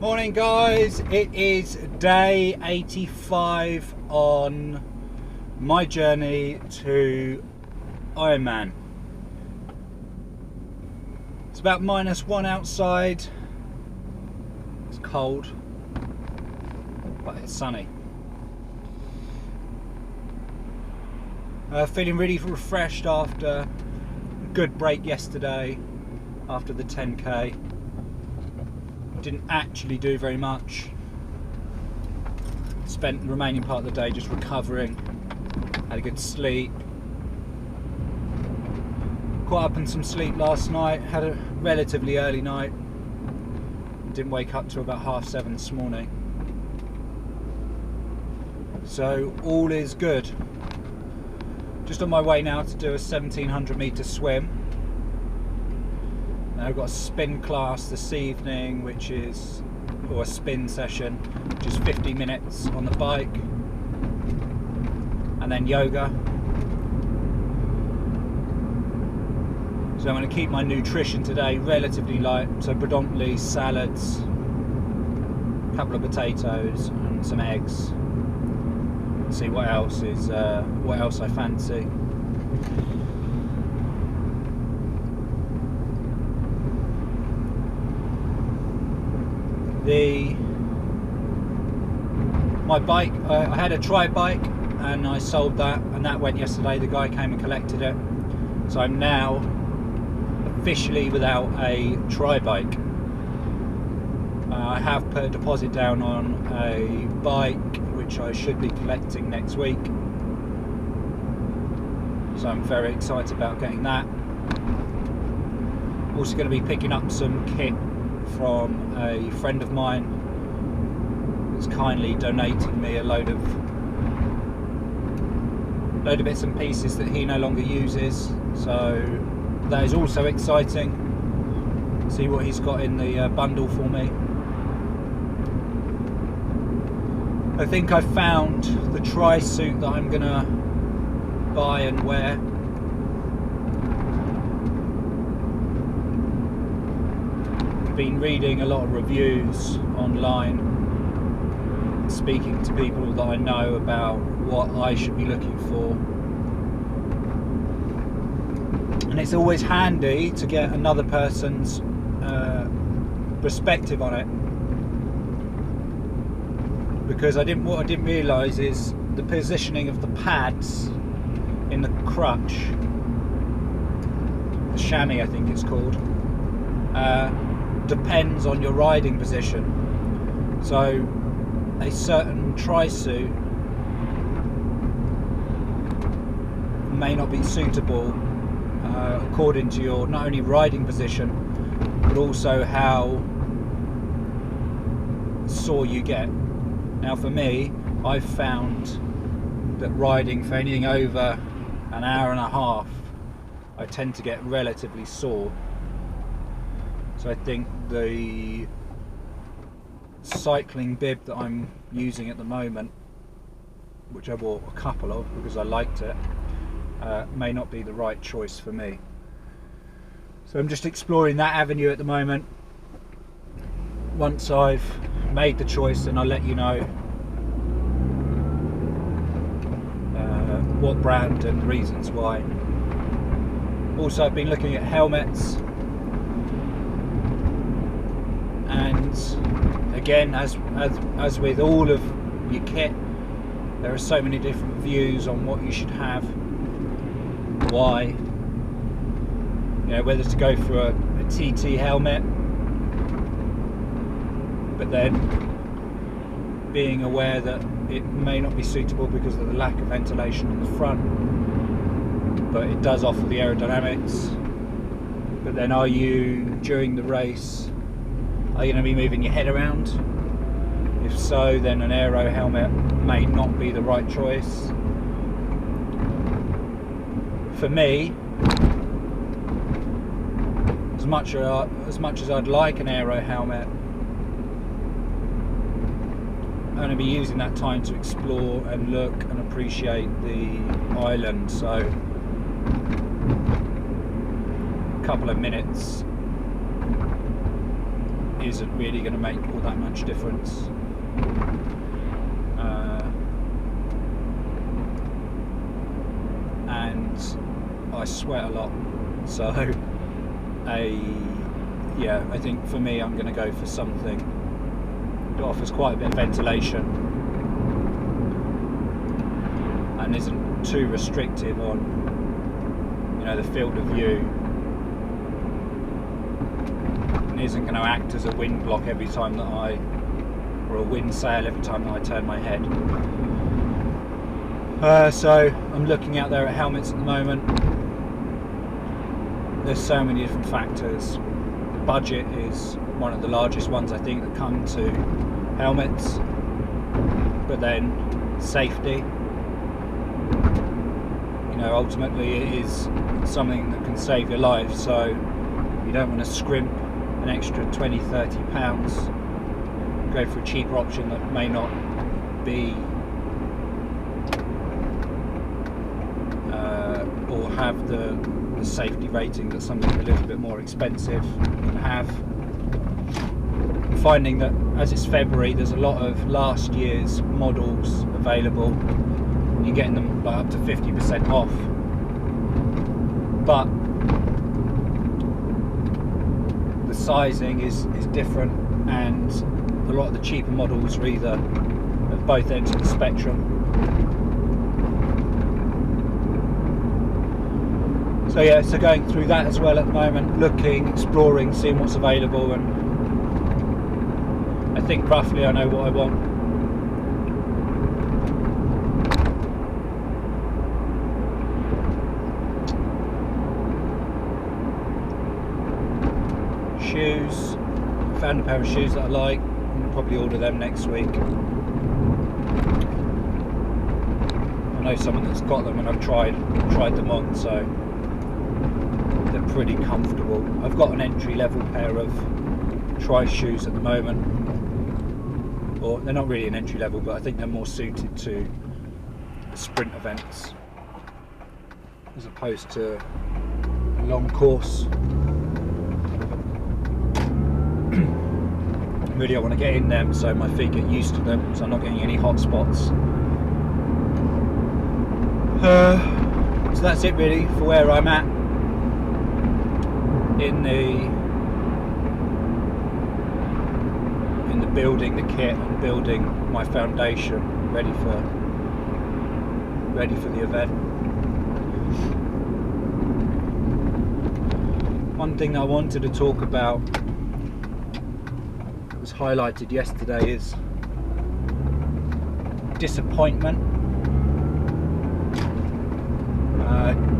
Morning guys, it is day 85 on my journey to Ironman. It's about -1 outside, it's cold, but it's sunny. Feeling really refreshed after a good break yesterday, after the 10k. Didn't actually do very much. Spent the remaining part of the day just recovering. Had a good sleep. Caught up on some sleep last night. Had a relatively early night. Didn't wake up till about 7:30 this morning. So all is good. Just on my way now to do a 1700 metre swim. I've got a spin class this evening, or a spin session, which is 50 minutes on the bike, and then yoga. So I'm going to keep my nutrition today relatively light, so predominantly salads, a couple of potatoes and some eggs. See what else I fancy. My bike, I had a tri bike and I sold that, and that went yesterday. The guy came and collected it, so I'm now officially without a tri bike. I have put a deposit down on a bike which I should be collecting next week, so I'm very excited about getting that. Also going to be picking up some kit from a friend of mine who's kindly donating me a load of bits and pieces that he no longer uses, so that is also exciting. See what he's got in the bundle for me. I think I found the tri-suit that I'm gonna buy and wear. Been reading a lot of reviews online, speaking to people that I know about what I should be looking for, and it's always handy to get another person's perspective on it, because what I didn't realise is the positioning of the pads in the crutch, the chamois I think it's called, depends on your riding position. So a certain tri-suit may not be suitable according to your not only riding position but also how sore you get. Now for me, I've found that riding for anything over an hour and a half, I tend to get relatively sore. So I think the cycling bib that I'm using at the moment, which I bought a couple of because I liked it, may not be the right choice for me. So I'm just exploring that avenue at the moment. Once I've made the choice, then I'll let you know what brand and the reasons why. Also, I've been looking at helmets. And again, as with all of your kit, there are so many different views on what you should have, why, whether to go for a TT helmet, but then being aware that it may not be suitable because of the lack of ventilation on the front, but it does offer the aerodynamics. But then are you, during the race, are you going to be moving your head around? If so, then an aero helmet may not be the right choice. For me, as much as I'd like an aero helmet, I'm going to be using that time to explore and look and appreciate the island. So a couple of minutes isn't really going to make all that much difference. And I sweat a lot, so I think for me I'm going to go for something that offers quite a bit of ventilation and isn't too restrictive on, you know, the field of view, and isn't going to act as a wind block every time that or a wind sail every time that I turn my head. So I'm looking out there at helmets at the moment. There's so many different factors. Budget is one of the largest ones I think that come to helmets, but then safety, you know, ultimately it is something that can save your life, so you don't want to scrimp an extra 20-30 pounds, go for a cheaper option that may not be or have the safety rating that something a little bit more expensive can have. I'm finding that as it's February, there's a lot of last year's models available. You're getting them like up to 50% off, but the sizing is different, and a lot of the cheaper models are either at both ends of the spectrum. So yeah, so going through that as well at the moment, looking, exploring, seeing what's available, and I think roughly I know what I want. Shoes, found a pair of shoes that I like. I'll probably order them next week. I know someone that's got them and I've tried them on, so they're pretty comfortable. I've got an entry-level pair of tri shoes at the moment, or they're not really an entry-level, but I think they're more suited to the sprint events as opposed to a long course. Really I want to get in them so my feet get used to them, so I'm not getting any hot spots. So that's it really for where I'm at in the building the kit and building my foundation ready for the event. One thing that I wanted to talk about was highlighted yesterday is disappointment,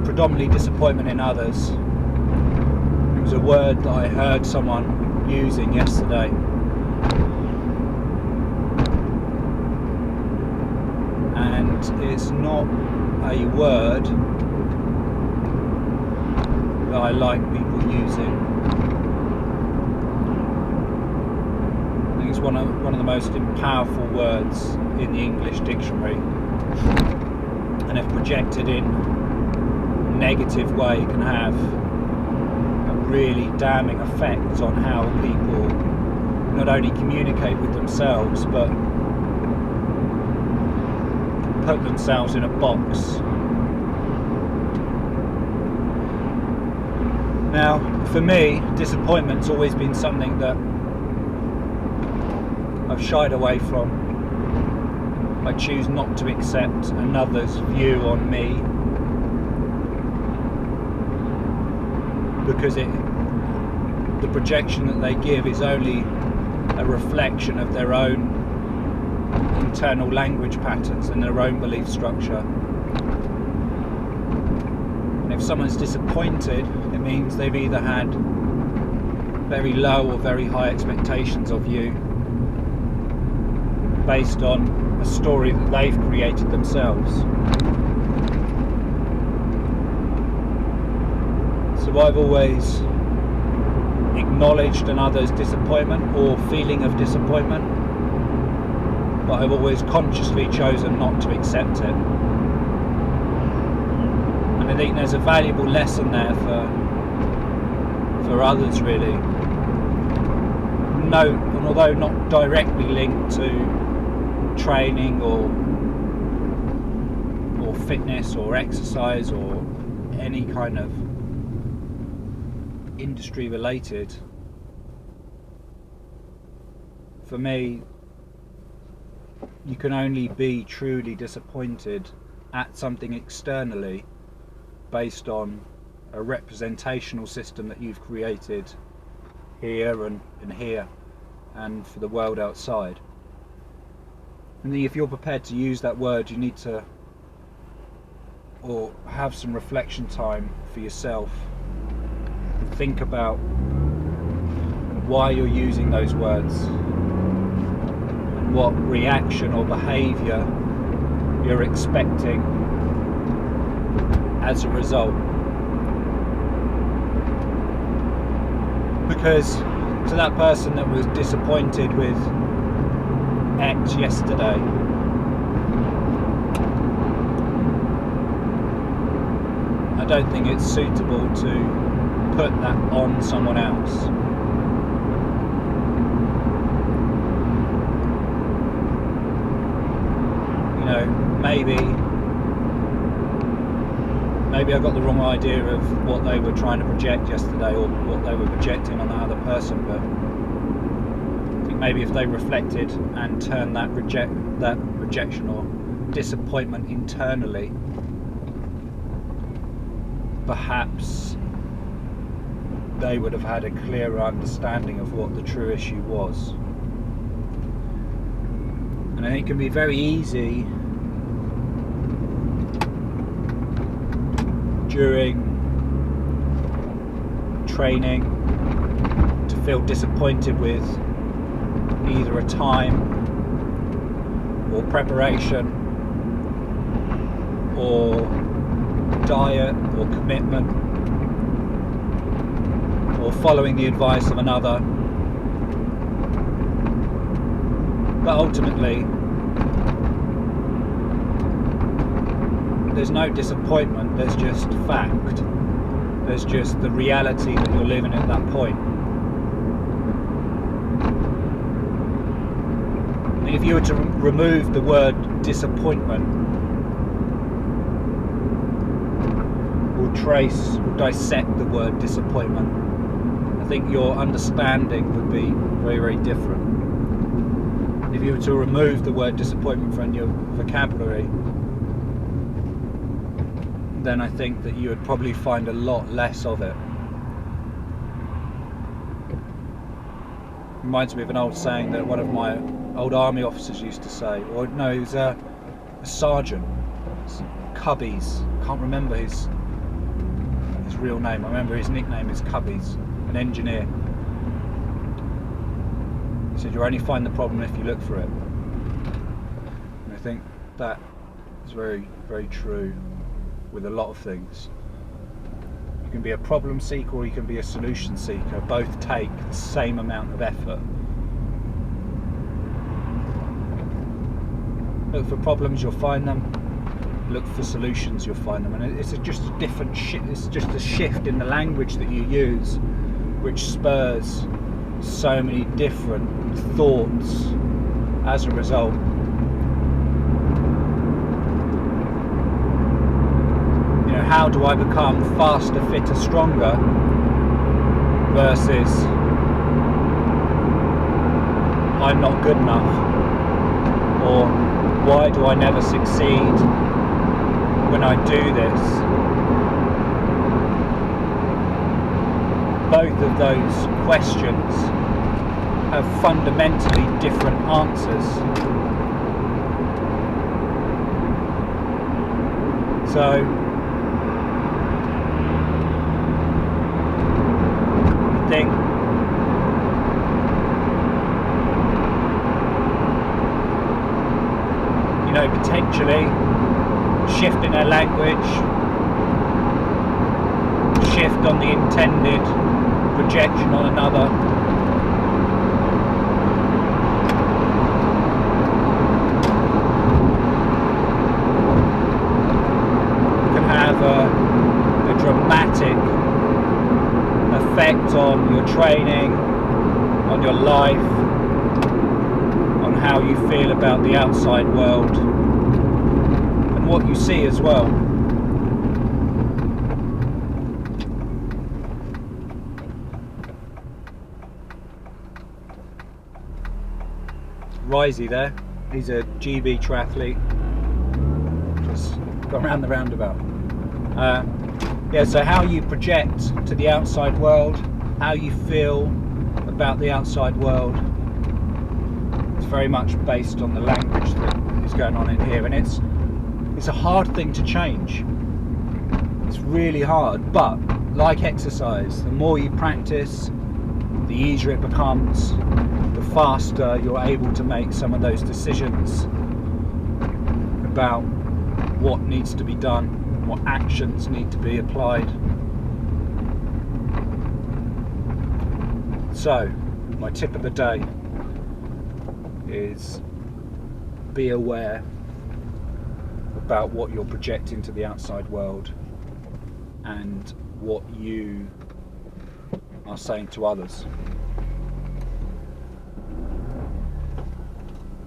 predominantly disappointment in others. It was a word that I heard someone using yesterday, and it's not a word that I like people using. It's one of the most powerful words in the English dictionary, and if projected in a negative way can have a really damning effect on how people not only communicate with themselves but put themselves in a box. Now for me, disappointment's always been something that I've shied away from. I choose not to accept another's view on me because the projection that they give is only a reflection of their own internal language patterns and their own belief structure. And if someone's disappointed, it means they've either had very low or very high expectations of you based on a story that they've created themselves. So I've always acknowledged another's disappointment or feeling of disappointment, but I've always consciously chosen not to accept it. And I think there's a valuable lesson there for others really. although not directly linked to training or fitness or exercise or any kind of industry related, for me, you can only be truly disappointed at something externally based on a representational system that you've created here and here and for the world outside. And then if you're prepared to use that word, you need to or have some reflection time for yourself and think about why you're using those words and what reaction or behaviour you're expecting as a result. Because to that person that was disappointed with X yesterday, I don't think it's suitable to put that on someone else. You know, maybe I got the wrong idea of what they were trying to project yesterday, or what they were projecting on that other person, but I think maybe if they reflected and turned that rejection or disappointment internally, perhaps they would have had a clearer understanding of what the true issue was. And I think it can be very easy during training to feel disappointed with either a time or preparation or diet or commitment or following the advice of another. But ultimately, there's no disappointment, there's just fact. There's just the reality that you're living at that point. And if you were to remove the word disappointment, or dissect the word disappointment, I think your understanding would be very, very different. If you were to remove the word disappointment from your vocabulary, then I think that you would probably find a lot less of it. Reminds me of an old saying that one of my old army officers used to say, or no, he was a sergeant, Cubbies, can't remember his real name, I remember his nickname is Cubbies, an engineer. He said, you only find the problem if you look for it. And I think that is very, very true with a lot of things. You can be a problem seeker or you can be a solution seeker. Both take the same amount of effort. Look for problems, you'll find them. Look for solutions, you'll find them. And it's just a different it's just a shift in the language that you use, which spurs so many different thoughts as a result. How do I become faster, fitter, stronger, versus I'm not good enough, or why do I never succeed when I do this? Both of those questions have fundamentally different answers. So thing. You know, potentially shifting our language, shift on the intended projection on another. Can have a dramatic effect on your training, on your life, how you feel about the outside world and what you see as well. Risey there, he's a GB triathlete, just gone around the roundabout. Yeah, so how you project to the outside world, how you feel about the outside world, it's very much based on the language that is going on in here, and it's a hard thing to change. It's really hard, but like exercise, the more you practice, the easier it becomes, the faster you're able to make some of those decisions about what needs to be done, what actions need to be applied. So, my tip of the day is be aware about what you're projecting to the outside world and what you are saying to others,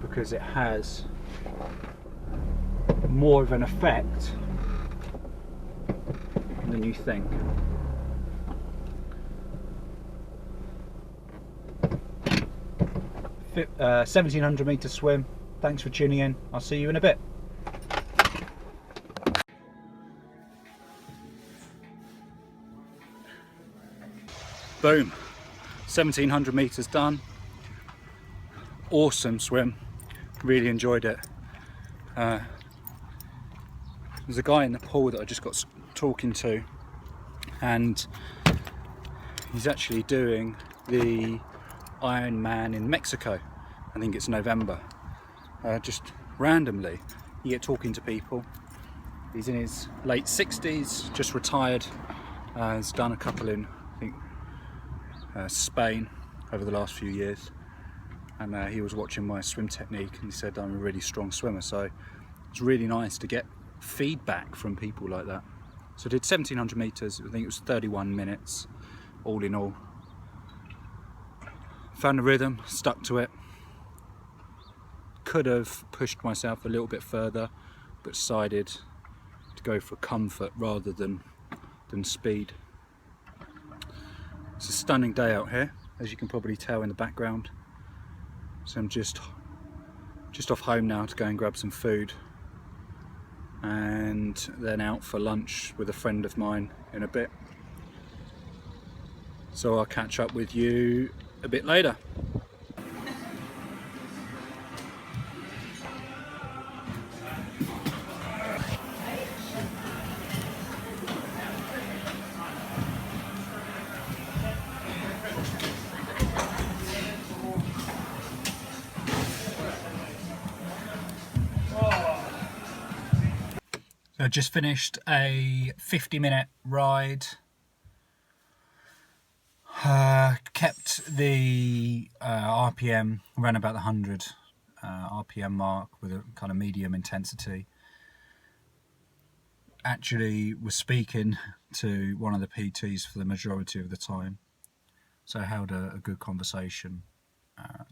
because it has more of an effect than you think. Uh, 1700 meter swim. Thanks for tuning in. I'll see you in a bit. Boom, 1700 meters done. Awesome swim, really enjoyed it. There's a guy in the pool that I just got talking to, and he's actually doing the Ironman in Mexico. I think it's November. Just randomly you get talking to people. He's in his late 60s, just retired. He's done a couple in, I think, Spain over the last few years, and he was watching my swim technique and he said I'm a really strong swimmer, so it's really nice to get feedback from people like that. So I did 1700 meters, I think it was 31 minutes all in all. Found a rhythm, stuck to it. Could have pushed myself a little bit further, but decided to go for comfort rather than speed. It's a stunning day out here, as you can probably tell in the background. So I'm just off home now to go and grab some food, and then out for lunch with a friend of mine in a bit. So I'll catch up with you a bit later. So I just finished a 50-minute ride. Kept the RPM around about the 100 RPM mark with a kind of medium intensity. Actually was speaking to one of the PTs for the majority of the time, so I held a good conversation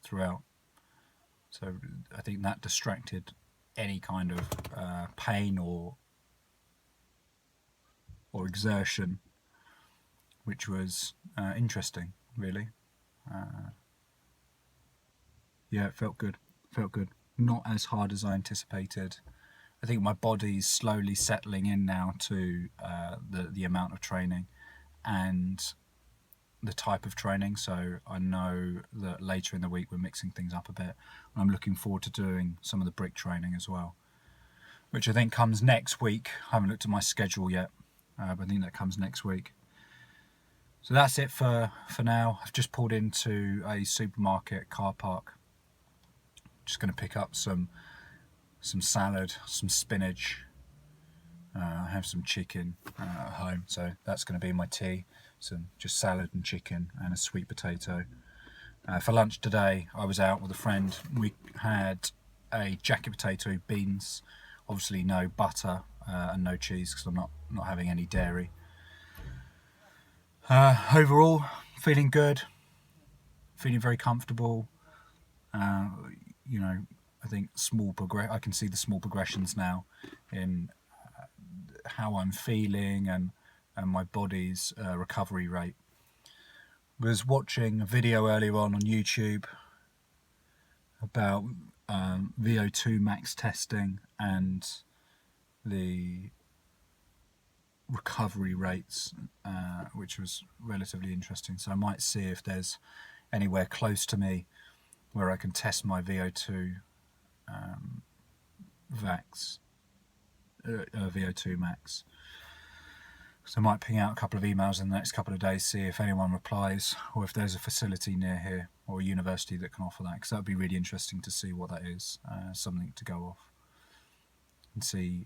throughout. So I think that distracted any kind of pain or exertion, which was interesting, really. Yeah, it felt good. Not as hard as I anticipated. I think my body's slowly settling in now to the amount of training and the type of training. So I know that later in the week we're mixing things up a bit. I'm looking forward to doing some of the brick training as well, which I think comes next week. I haven't looked at my schedule yet, but I think that comes next week. So that's it for now. I've just pulled into a supermarket car park. Just going to pick up some salad, some spinach. I have some chicken at home, so that's going to be my tea. Some just salad and chicken and a sweet potato. For lunch today, I was out with a friend. We had a jacket potato, beans, obviously no butter and no cheese because I'm not having any dairy. Overall, feeling good, feeling very comfortable. I think I can see the small progressions now in how I'm feeling and my body's recovery rate. I was watching a video earlier on YouTube about VO2 max testing and the recovery rates, which was relatively interesting. So I might see if there's anywhere close to me where I can test my VO2 VO2 max. So I might ping out a couple of emails in the next couple of days, see if anyone replies, or if there's a facility near here or a university that can offer that, because that would be really interesting to see what that is, something to go off and see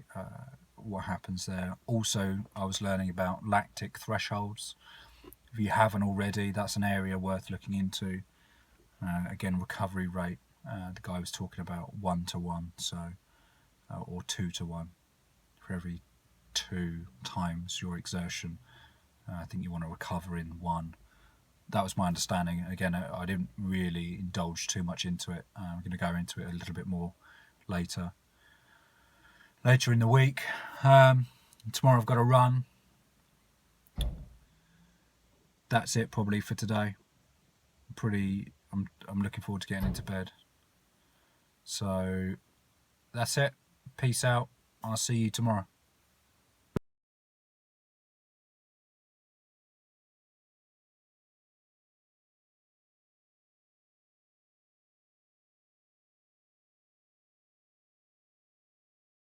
what happens there. Also, I was learning about lactic thresholds. If you haven't already, that's an area worth looking into. Again, recovery rate. The guy was talking about 1-to-1, so or 2-to-1. For every 2 times your exertion, I think you want to recover in 1. That was my understanding. Again, I didn't really indulge too much into it. I'm going to go into it a little bit more later in the week. Tomorrow I've got a run. That's it probably for today. I'm looking forward to getting into bed. So that's it. Peace out. I'll see you tomorrow.